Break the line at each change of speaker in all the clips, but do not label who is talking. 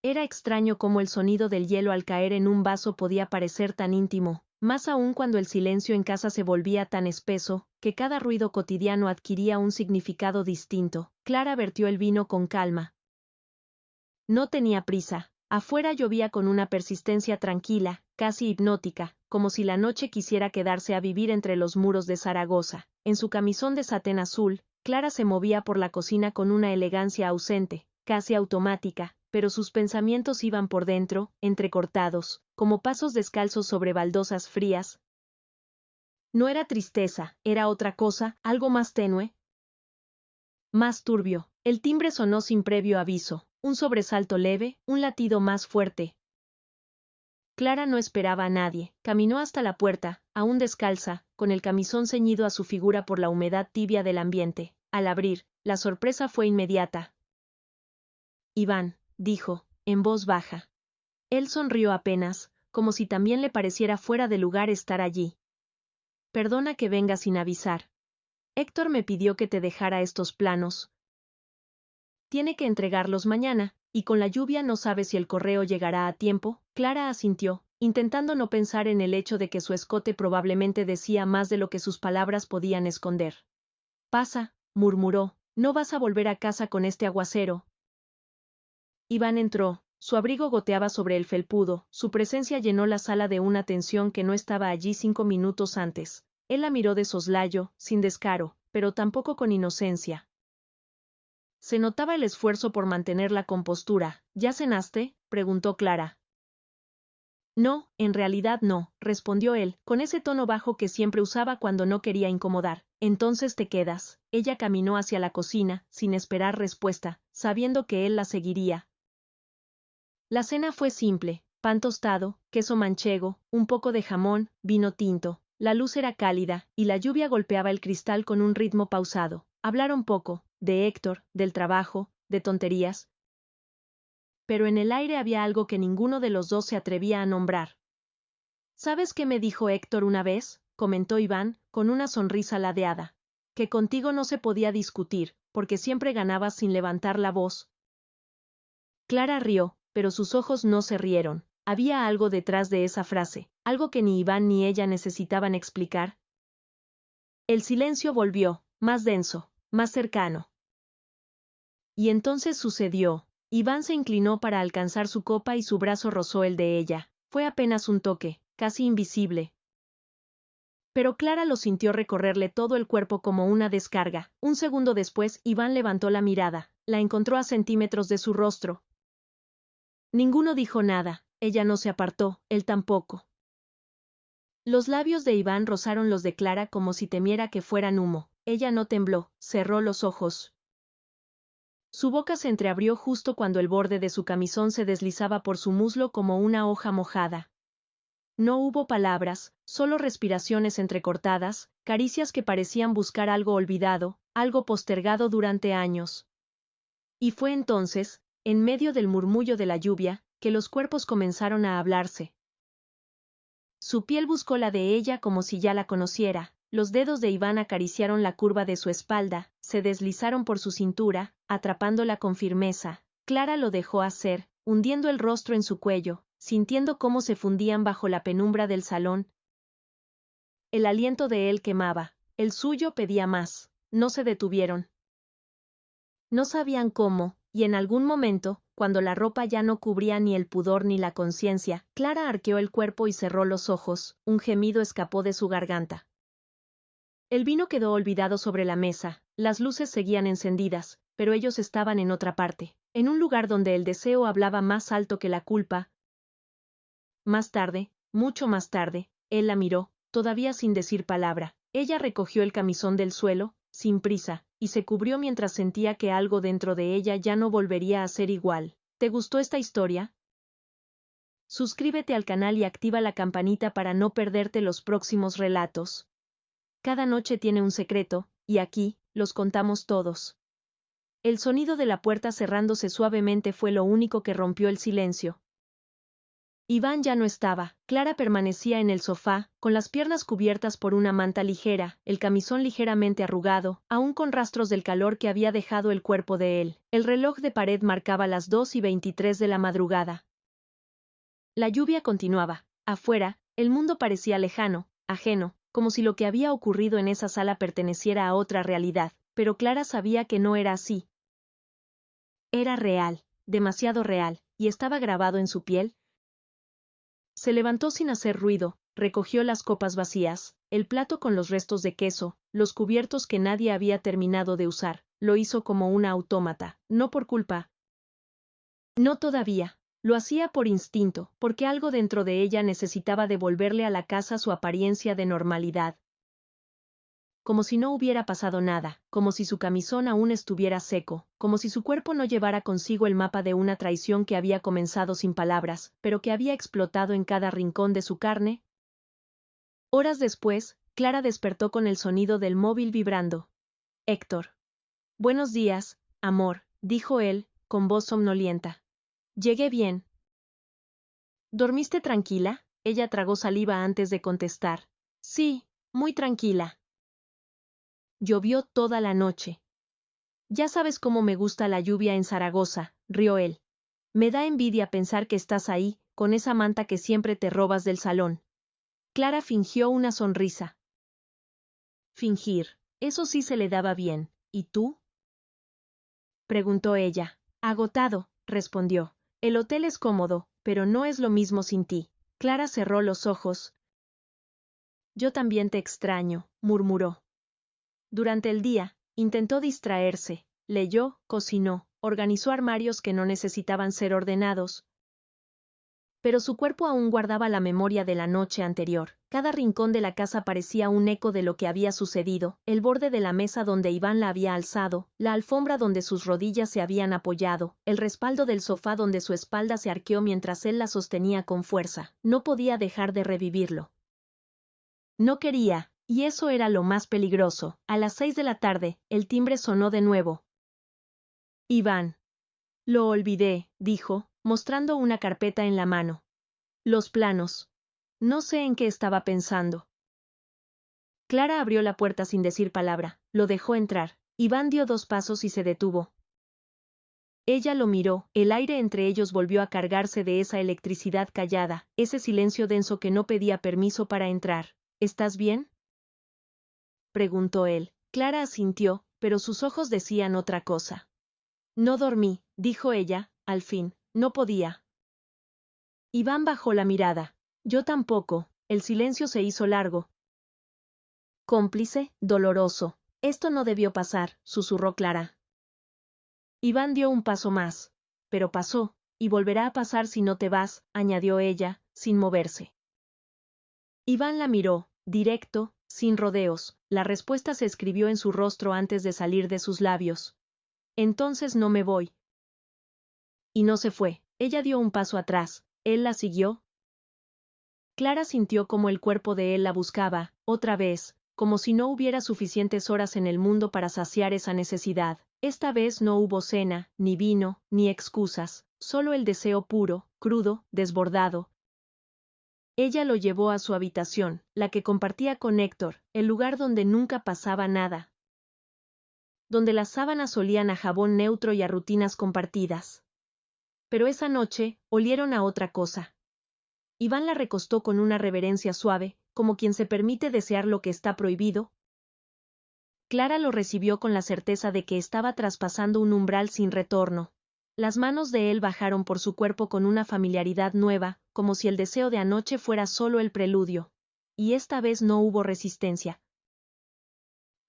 Era extraño cómo el sonido del hielo al caer en un vaso podía parecer tan íntimo, más aún cuando el silencio en casa se volvía tan espeso, que cada ruido cotidiano adquiría un significado distinto. Clara vertió el vino con calma. No tenía prisa. Afuera llovía con una persistencia tranquila, casi hipnótica, como si la noche quisiera quedarse a vivir entre los muros de Zaragoza. En su camisón de satén azul, Clara se movía por la cocina con una elegancia ausente, casi automática, pero sus pensamientos iban por dentro, entrecortados, como pasos descalzos sobre baldosas frías. No era tristeza, era otra cosa, algo más tenue, más turbio. El timbre sonó sin previo aviso, un sobresalto leve, un latido más fuerte. Clara no esperaba a nadie, caminó hasta la puerta, aún descalza, con el camisón ceñido a su figura por la humedad tibia del ambiente. Al abrir, la sorpresa fue inmediata. Iván, dijo, en voz baja. Él sonrió apenas, como si también le pareciera fuera de lugar estar allí. Perdona que venga sin avisar. Héctor me pidió que te dejara estos planos. Tiene que entregarlos mañana, y con la lluvia no sabe si el correo llegará a tiempo. Clara asintió, intentando no pensar en el hecho de que su escote probablemente decía más de lo que sus palabras podían esconder. Pasa, murmuró, no vas a volver a casa con este aguacero. Iván entró, su abrigo goteaba sobre el felpudo, su presencia llenó la sala de una tensión que no estaba allí 5 minutos antes. Él la miró de soslayo, sin descaro, pero tampoco con inocencia. Se notaba el esfuerzo por mantener la compostura. ¿Ya cenaste?, preguntó Clara. No, en realidad no, respondió él, con ese tono bajo que siempre usaba cuando no quería incomodar. Entonces te quedas. Ella caminó hacia la cocina, sin esperar respuesta, sabiendo que él la seguiría. La cena fue simple: pan tostado, queso manchego, un poco de jamón, vino tinto. La luz era cálida, y la lluvia golpeaba el cristal con un ritmo pausado. Hablaron poco, de Héctor, del trabajo, de tonterías. Pero en el aire había algo que ninguno de los dos se atrevía a nombrar. ¿Sabes qué me dijo Héctor una vez?, comentó Iván, con una sonrisa ladeada. Que contigo no se podía discutir, porque siempre ganabas sin levantar la voz. Clara rió, pero sus ojos no se rieron. Había algo detrás de esa frase, algo que ni Iván ni ella necesitaban explicar. El silencio volvió, más denso, más cercano. Y entonces sucedió. Iván se inclinó para alcanzar su copa y su brazo rozó el de ella. Fue apenas un toque, casi invisible. Pero Clara lo sintió recorrerle todo el cuerpo como una descarga. Un segundo después, Iván levantó la mirada. La encontró a centímetros de su rostro. Ninguno dijo nada. Ella no se apartó, él tampoco. Los labios de Iván rozaron los de Clara como si temiera que fueran humo. Ella no tembló, cerró los ojos. Su boca se entreabrió justo cuando el borde de su camisón se deslizaba por su muslo como una hoja mojada. No hubo palabras, solo respiraciones entrecortadas, caricias que parecían buscar algo olvidado, algo postergado durante años. Y fue entonces, en medio del murmullo de la lluvia, que los cuerpos comenzaron a hablarse. Su piel buscó la de ella como si ya la conociera. Los dedos de Iván acariciaron la curva de su espalda, se deslizaron por su cintura, atrapándola con firmeza. Clara lo dejó hacer, hundiendo el rostro en su cuello, sintiendo cómo se fundían bajo la penumbra del salón. El aliento de él quemaba, el suyo pedía más. No se detuvieron. No sabían cómo, y en algún momento, cuando la ropa ya no cubría ni el pudor ni la conciencia, Clara arqueó el cuerpo y cerró los ojos. Un gemido escapó de su garganta. El vino quedó olvidado sobre la mesa, las luces seguían encendidas, pero ellos estaban en otra parte, en un lugar donde el deseo hablaba más alto que la culpa. Más tarde, mucho más tarde, él la miró, todavía sin decir palabra. Ella recogió el camisón del suelo, sin prisa, y se cubrió mientras sentía que algo dentro de ella ya no volvería a ser igual. ¿Te gustó esta historia? Suscríbete al canal y activa la campanita para no perderte los próximos relatos. Cada noche tiene un secreto, y aquí, los contamos todos. El sonido de la puerta cerrándose suavemente fue lo único que rompió el silencio. Iván ya no estaba. Clara permanecía en el sofá, con las piernas cubiertas por una manta ligera, el camisón ligeramente arrugado, aún con rastros del calor que había dejado el cuerpo de él. El reloj de pared marcaba las 2:23 de la madrugada. La lluvia continuaba. Afuera, el mundo parecía lejano, ajeno, como si lo que había ocurrido en esa sala perteneciera a otra realidad, pero Clara sabía que no era así. Era real, demasiado real, y estaba grabado en su piel. Se levantó sin hacer ruido, recogió las copas vacías, el plato con los restos de queso, los cubiertos que nadie había terminado de usar, lo hizo como una autómata, no por culpa. No todavía. Lo hacía por instinto, porque algo dentro de ella necesitaba devolverle a la casa su apariencia de normalidad. Como si no hubiera pasado nada, como si su camisón aún estuviera seco, como si su cuerpo no llevara consigo el mapa de una traición que había comenzado sin palabras, pero que había explotado en cada rincón de su carne. Horas después, Clara despertó con el sonido del móvil vibrando. Héctor. Buenos días, amor, dijo él, con voz somnolienta. Llegué bien. ¿Dormiste tranquila? Ella tragó saliva antes de contestar. Sí, muy tranquila. Llovió toda la noche. Ya sabes cómo me gusta la lluvia en Zaragoza, rió él. Me da envidia pensar que estás ahí, con esa manta que siempre te robas del salón. Clara fingió una sonrisa. Fingir, eso sí se le daba bien. ¿Y tú? Preguntó ella. Agotado, respondió. El hotel es cómodo, pero no es lo mismo sin ti. Clara cerró los ojos. Yo también te extraño, murmuró. Durante el día, intentó distraerse, leyó, cocinó, organizó armarios que no necesitaban ser ordenados. Pero su cuerpo aún guardaba la memoria de la noche anterior. Cada rincón de la casa parecía un eco de lo que había sucedido, el borde de la mesa donde Iván la había alzado, la alfombra donde sus rodillas se habían apoyado, el respaldo del sofá donde su espalda se arqueó mientras él la sostenía con fuerza. No podía dejar de revivirlo. No quería, y eso era lo más peligroso. A las 6 de la tarde, el timbre sonó de nuevo. Iván. Lo olvidé, dijo, mostrando una carpeta en la mano. Los planos. No sé en qué estaba pensando. Clara abrió la puerta sin decir palabra, lo dejó entrar. Iván dio 2 pasos y se detuvo. Ella lo miró, el aire entre ellos volvió a cargarse de esa electricidad callada, ese silencio denso que no pedía permiso para entrar. ¿Estás bien?, preguntó él. Clara asintió, pero sus ojos decían otra cosa. No dormí, dijo ella, al fin, no podía. Iván bajó la mirada. Yo tampoco. El silencio se hizo largo. Cómplice, doloroso. Esto no debió pasar, susurró Clara. Iván dio un paso más. Pero pasó, y volverá a pasar si no te vas, añadió ella, sin moverse. Iván la miró, directo, sin rodeos. La respuesta se escribió en su rostro antes de salir de sus labios. Entonces no me voy. Y no se fue. Ella dio un paso atrás. Él la siguió. Clara sintió como el cuerpo de él la buscaba, otra vez, como si no hubiera suficientes horas en el mundo para saciar esa necesidad. Esta vez no hubo cena, ni vino, ni excusas, solo el deseo puro, crudo, desbordado. Ella lo llevó a su habitación, la que compartía con Héctor, el lugar donde nunca pasaba nada, donde las sábanas olían a jabón neutro y a rutinas compartidas. Pero esa noche, olieron a otra cosa. Iván la recostó con una reverencia suave, como quien se permite desear lo que está prohibido. Clara lo recibió con la certeza de que estaba traspasando un umbral sin retorno. Las manos de él bajaron por su cuerpo con una familiaridad nueva, como si el deseo de anoche fuera solo el preludio. Y esta vez no hubo resistencia.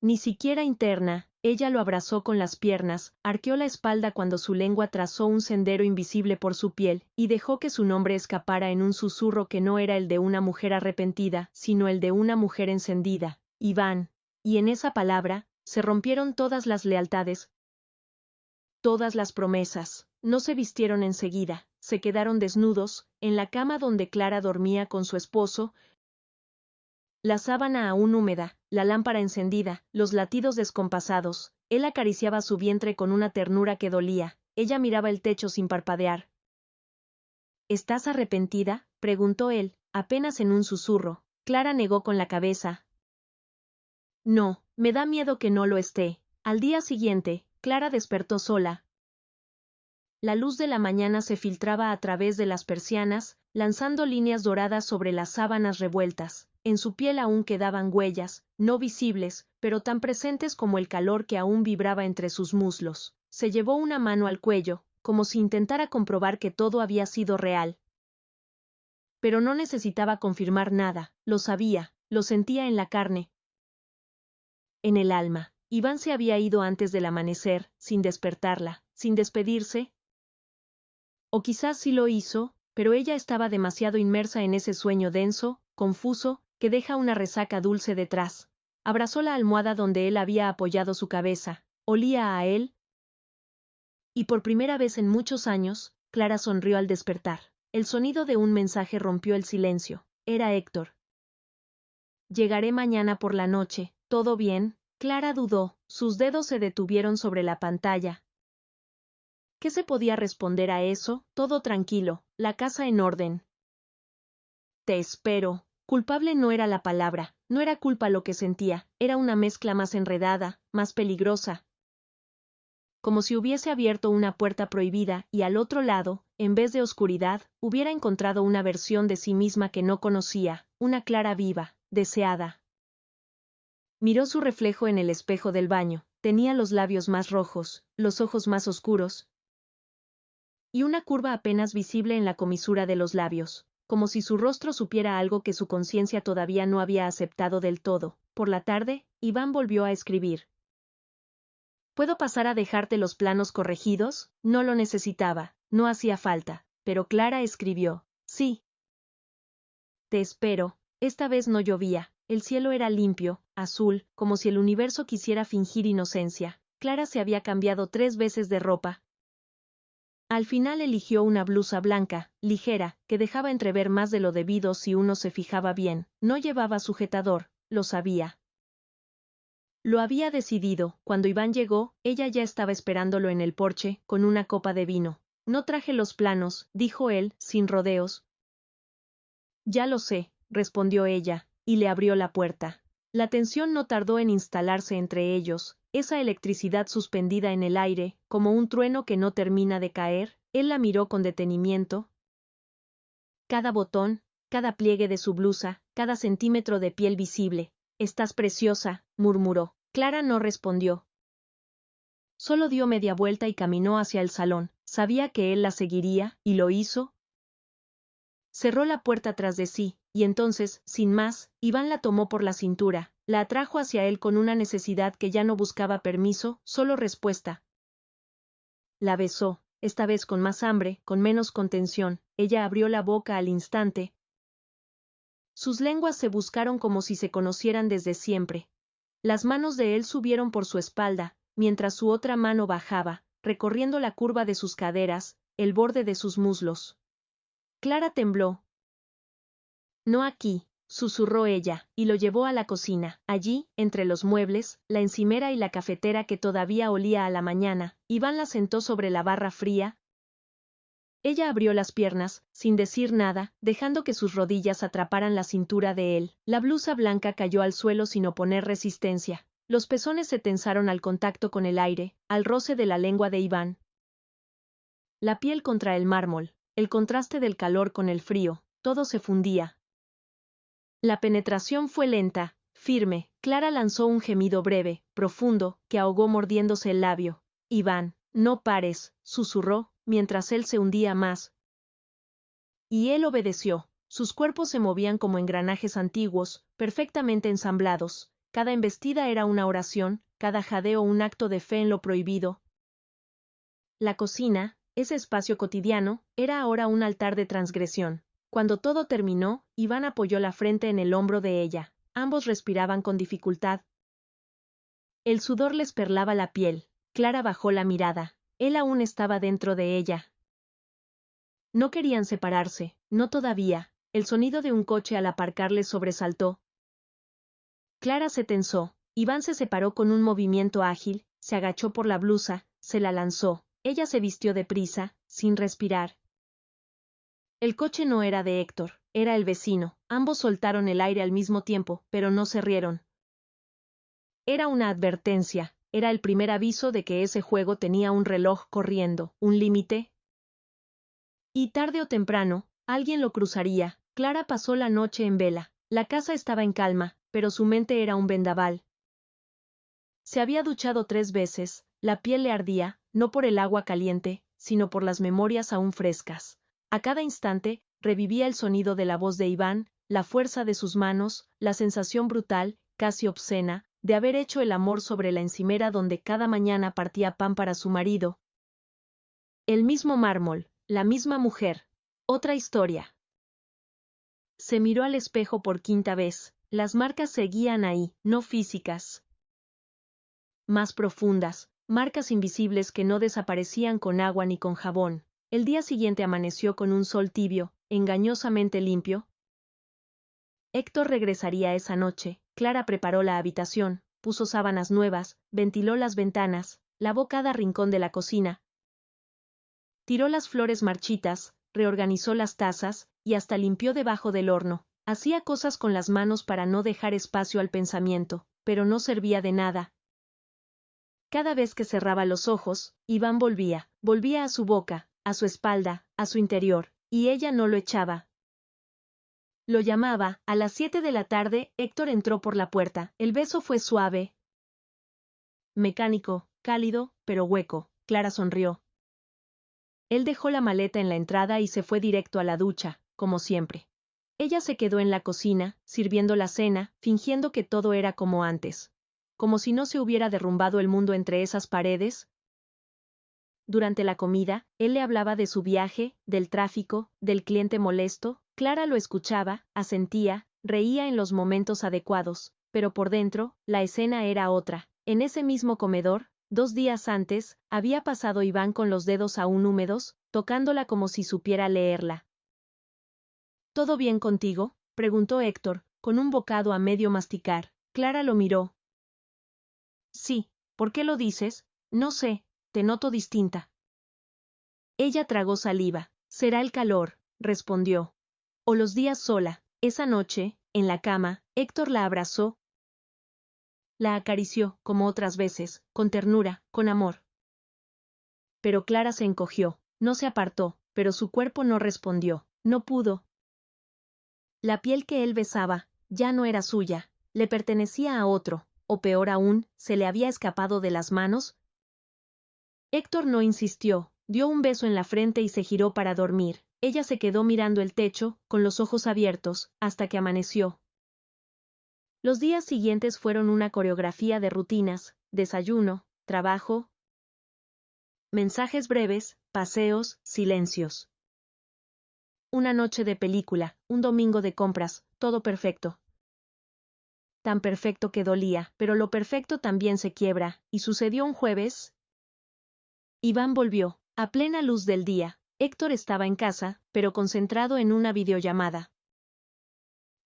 Ni siquiera interna. Ella lo abrazó con las piernas, arqueó la espalda cuando su lengua trazó un sendero invisible por su piel, y dejó que su nombre escapara en un susurro que no era el de una mujer arrepentida, sino el de una mujer encendida, Iván. Y en esa palabra, se rompieron todas las lealtades, todas las promesas. No se vistieron enseguida, se quedaron desnudos, en la cama donde Clara dormía con su esposo, la sábana aún húmeda, la lámpara encendida, los latidos descompasados. Él acariciaba su vientre con una ternura que dolía. Ella miraba el techo sin parpadear. ¿Estás arrepentida?, preguntó él, apenas en un susurro. Clara negó con la cabeza. No, me da miedo que no lo esté. Al día siguiente, Clara despertó sola. La luz de la mañana se filtraba a través de las persianas, lanzando líneas doradas sobre las sábanas revueltas. En su piel aún quedaban huellas, no visibles, pero tan presentes como el calor que aún vibraba entre sus muslos. Se llevó una mano al cuello, como si intentara comprobar que todo había sido real. Pero no necesitaba confirmar nada, lo sabía, lo sentía en la carne, en el alma. Iván se había ido antes del amanecer, sin despertarla, sin despedirse. O quizás sí lo hizo, pero ella estaba demasiado inmersa en ese sueño denso, confuso, que deja una resaca dulce detrás. Abrazó la almohada donde él había apoyado su cabeza. Olía a él. Y por primera vez en muchos años, Clara sonrió al despertar. El sonido de un mensaje rompió el silencio. Era Héctor. Llegaré mañana por la noche. ¿Todo bien? Clara dudó. Sus dedos se detuvieron sobre la pantalla. ¿Qué se podía responder a eso? Todo tranquilo, la casa en orden. Te espero. Culpable no era la palabra, no era culpa lo que sentía, era una mezcla más enredada, más peligrosa. Como si hubiese abierto una puerta prohibida y al otro lado, en vez de oscuridad, hubiera encontrado una versión de sí misma que no conocía, una Clara viva, deseada. Miró su reflejo en el espejo del baño, tenía los labios más rojos, los ojos más oscuros, y una curva apenas visible en la comisura de los labios, como si su rostro supiera algo que su conciencia todavía no había aceptado del todo. Por la tarde, Iván volvió a escribir. ¿Puedo pasar a dejarte los planos corregidos? No lo necesitaba, no hacía falta, pero Clara escribió. Sí. Te espero. Esta vez no llovía, el cielo era limpio, azul, como si el universo quisiera fingir inocencia. Clara se había cambiado 3 veces de ropa. Al final eligió una blusa blanca, ligera, que dejaba entrever más de lo debido si uno se fijaba bien. No llevaba sujetador, lo sabía. Lo había decidido. Cuando Iván llegó, ella ya estaba esperándolo en el porche, con una copa de vino. No traje los planos, dijo él, sin rodeos. Ya lo sé, respondió ella, y le abrió la puerta. La tensión no tardó en instalarse entre ellos, esa electricidad suspendida en el aire, como un trueno que no termina de caer. Él la miró con detenimiento. Cada botón, cada pliegue de su blusa, cada centímetro de piel visible. Estás preciosa, murmuró. Clara no respondió. Solo dio media vuelta y caminó hacia el salón. Sabía que él la seguiría, y lo hizo. Cerró la puerta tras de sí, y entonces, sin más, Iván la tomó por la cintura, la atrajo hacia él con una necesidad que ya no buscaba permiso, solo respuesta. La besó, esta vez con más hambre, con menos contención. Ella abrió la boca al instante. Sus lenguas se buscaron como si se conocieran desde siempre. Las manos de él subieron por su espalda, mientras su otra mano bajaba, recorriendo la curva de sus caderas, el borde de sus muslos. Clara tembló. No aquí, susurró ella, y lo llevó a la cocina. Allí, entre los muebles, la encimera y la cafetera que todavía olía a la mañana, Iván la sentó sobre la barra fría. Ella abrió las piernas, sin decir nada, dejando que sus rodillas atraparan la cintura de él. La blusa blanca cayó al suelo sin oponer resistencia. Los pezones se tensaron al contacto con el aire, al roce de la lengua de Iván. La piel contra el mármol, el contraste del calor con el frío, todo se fundía. La penetración fue lenta, firme. Clara lanzó un gemido breve, profundo, que ahogó mordiéndose el labio. Iván, no pares, susurró, mientras él se hundía más. Y él obedeció. Sus cuerpos se movían como engranajes antiguos, perfectamente ensamblados. Cada embestida era una oración, cada jadeo un acto de fe en lo prohibido. La cocina, ese espacio cotidiano, era ahora un altar de transgresión. Cuando todo terminó, Iván apoyó la frente en el hombro de ella. Ambos respiraban con dificultad. El sudor les perlaba la piel. Clara bajó la mirada. Él aún estaba dentro de ella. No querían separarse, no todavía. El sonido de un coche al aparcar les sobresaltó. Clara se tensó. Iván se separó con un movimiento ágil, se agachó por la blusa, se la lanzó. Ella se vistió deprisa, sin respirar. El coche no era de Héctor, era el vecino. Ambos soltaron el aire al mismo tiempo, pero no se rieron. Era una advertencia, era el primer aviso de que ese juego tenía un reloj corriendo, un límite. Y tarde o temprano, alguien lo cruzaría. Clara pasó la noche en vela. La casa estaba en calma, pero su mente era un vendaval. Se había duchado 3 veces, la piel le ardía, no por el agua caliente, sino por las memorias aún frescas. A cada instante, revivía el sonido de la voz de Iván, la fuerza de sus manos, la sensación brutal, casi obscena, de haber hecho el amor sobre la encimera donde cada mañana partía pan para su marido. El mismo mármol, la misma mujer. Otra historia. Se miró al espejo por 5ª vez. Las marcas seguían ahí, no físicas. Más profundas, marcas invisibles que no desaparecían con agua ni con jabón. El día siguiente amaneció con un sol tibio, engañosamente limpio. Héctor regresaría esa noche. Clara preparó la habitación, puso sábanas nuevas, ventiló las ventanas, lavó cada rincón de la cocina. Tiró las flores marchitas, reorganizó las tazas, y hasta limpió debajo del horno. Hacía cosas con las manos para no dejar espacio al pensamiento, pero no servía de nada. Cada vez que cerraba los ojos, Iván volvía a su boca, a su espalda, a su interior, y ella no lo echaba. Lo llamaba. A las 7 de la tarde, Héctor entró por la puerta. El beso fue suave, mecánico, cálido, pero hueco. Clara sonrió. Él dejó la maleta en la entrada y se fue directo a la ducha, como siempre. Ella se quedó en la cocina, sirviendo la cena, fingiendo que todo era como antes. Como si no se hubiera derrumbado el mundo entre esas paredes. Durante la comida, él le hablaba de su viaje, del tráfico, del cliente molesto. Clara lo escuchaba, asentía, reía en los momentos adecuados, pero por dentro, la escena era otra. En ese mismo comedor, 2 días antes, había pasado Iván con los dedos aún húmedos, tocándola como si supiera leerla. ¿Todo bien contigo?, preguntó Héctor, con un bocado a medio masticar. Clara lo miró. Sí, ¿por qué lo dices? No sé, te noto distinta. Ella tragó saliva. Será el calor, respondió. O los días sola. Esa noche, en la cama, Héctor la abrazó. La acarició, como otras veces, con ternura, con amor. Pero Clara se encogió, no se apartó, pero su cuerpo no respondió, no pudo. La piel que él besaba, ya no era suya, le pertenecía a otro, o peor aún, se le había escapado de las manos. Héctor no insistió, dio un beso en la frente y se giró para dormir. Ella se quedó mirando el techo, con los ojos abiertos, hasta que amaneció. Los días siguientes fueron una coreografía de rutinas, desayuno, trabajo, mensajes breves, paseos, silencios. Una noche de película, un domingo de compras, todo perfecto. Tan perfecto que dolía, pero lo perfecto también se quiebra, y sucedió un jueves. Iván volvió, a plena luz del día. Héctor estaba en casa, pero concentrado en una videollamada.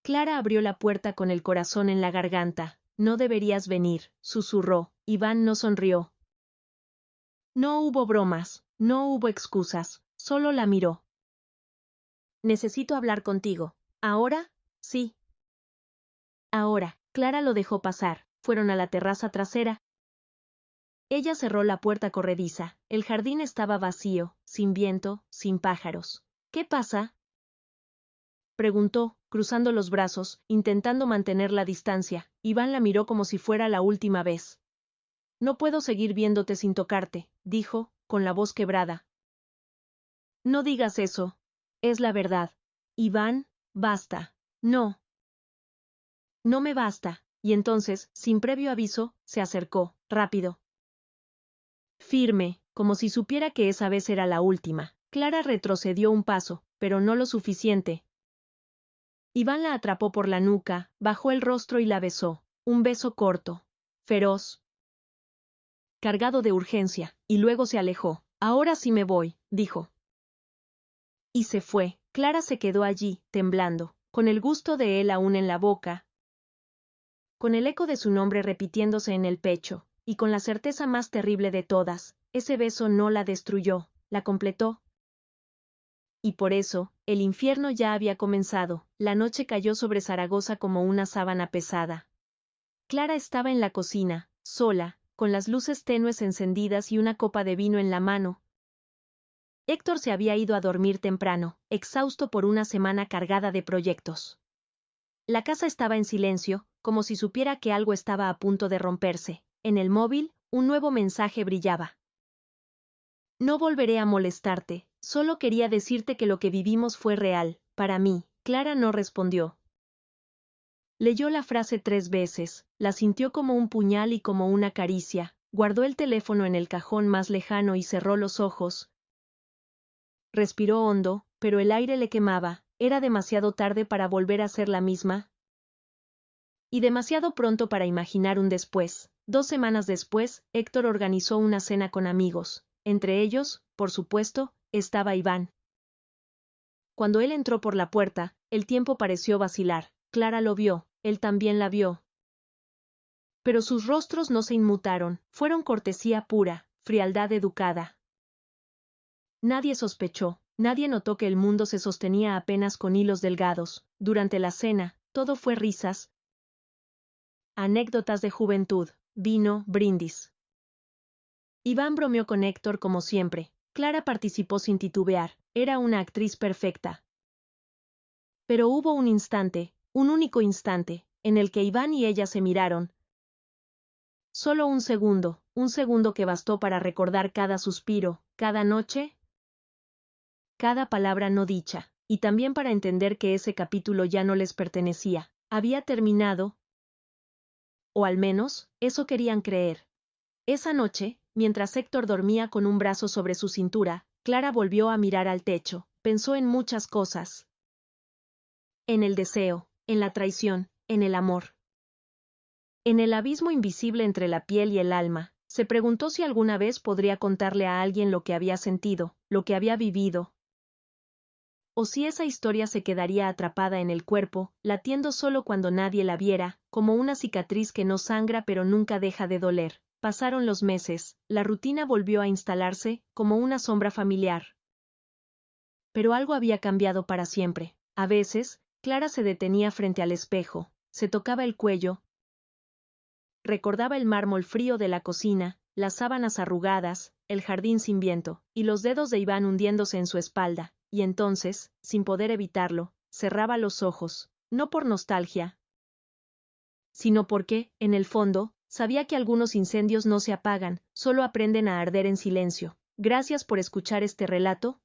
Clara abrió la puerta con el corazón en la garganta. No deberías venir, susurró. Iván no sonrió. No hubo bromas, no hubo excusas, solo la miró. Necesito hablar contigo. ¿Ahora? Sí. Ahora. Clara lo dejó pasar. Fueron a la terraza trasera. Ella cerró la puerta corrediza. El jardín estaba vacío, sin viento, sin pájaros. ¿Qué pasa?, preguntó, cruzando los brazos, intentando mantener la distancia. Iván la miró como si fuera la última vez. No puedo seguir viéndote sin tocarte, dijo, con la voz quebrada. No digas eso. Es la verdad. Iván, basta. No. No me basta. Y entonces, sin previo aviso, se acercó, rápido. Firme, como si supiera que esa vez era la última. Clara retrocedió un paso, pero no lo suficiente. Iván la atrapó por la nuca, bajó el rostro y la besó. Un beso corto, feroz, cargado de urgencia, y luego se alejó. Ahora sí me voy, dijo. Y se fue. Clara se quedó allí, temblando, con el gusto de él aún en la boca, con el eco de su nombre repitiéndose en el pecho, y con la certeza más terrible de todas, ese beso no la destruyó, la completó. Y por eso, el infierno ya había comenzado. La noche cayó sobre Zaragoza como una sábana pesada. Clara estaba en la cocina, sola, con las luces tenues encendidas y una copa de vino en la mano. Héctor se había ido a dormir temprano, exhausto por una semana cargada de proyectos. La casa estaba en silencio, como si supiera que algo estaba a punto de romperse. En el móvil, un nuevo mensaje brillaba. No volveré a molestarte, solo quería decirte que lo que vivimos fue real, para mí. Clara no respondió. Leyó la frase 3 veces, la sintió como un puñal y como una caricia, guardó el teléfono en el cajón más lejano y cerró los ojos. Respiró hondo, pero el aire le quemaba, era demasiado tarde para volver a ser la misma. Y demasiado pronto para imaginar un después. 2 semanas después, Héctor organizó una cena con amigos. Entre ellos, por supuesto, estaba Iván. Cuando él entró por la puerta, el tiempo pareció vacilar. Clara lo vio, él también la vio. Pero sus rostros no se inmutaron, fueron cortesía pura, frialdad educada. Nadie sospechó, nadie notó que el mundo se sostenía apenas con hilos delgados. Durante la cena, todo fue risas, anécdotas de juventud, vino, brindis. Iván bromeó con Héctor como siempre. Clara participó sin titubear, era una actriz perfecta. Pero hubo un instante, un único instante, en el que Iván y ella se miraron. Solo un segundo que bastó para recordar cada suspiro, cada noche, cada palabra no dicha, y también para entender que ese capítulo ya no les pertenecía, había terminado, o al menos, eso querían creer. Esa noche, mientras Héctor dormía con un brazo sobre su cintura, Clara volvió a mirar al techo, pensó en muchas cosas. En el deseo, en la traición, en el amor. En el abismo invisible entre la piel y el alma, se preguntó si alguna vez podría contarle a alguien lo que había sentido, lo que había vivido. O si esa historia se quedaría atrapada en el cuerpo, latiendo solo cuando nadie la viera, como una cicatriz que no sangra pero nunca deja de doler. Pasaron los meses, la rutina volvió a instalarse, como una sombra familiar. Pero algo había cambiado para siempre. A veces, Clara se detenía frente al espejo, se tocaba el cuello, recordaba el mármol frío de la cocina, las sábanas arrugadas, el jardín sin viento, y los dedos de Iván hundiéndose en su espalda, y entonces, sin poder evitarlo, cerraba los ojos, no por nostalgia, sino porque, en el fondo, sabía que algunos incendios no se apagan, solo aprenden a arder en silencio. Gracias por escuchar este relato.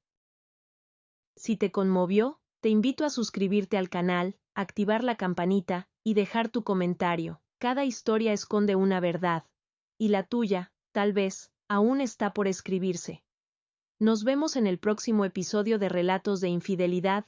Si te conmovió, te invito a suscribirte al canal, activar la campanita, y dejar tu comentario. Cada historia esconde una verdad. Y la tuya, tal vez, aún está por escribirse. Nos vemos en el próximo episodio de Relatos de Infidelidad,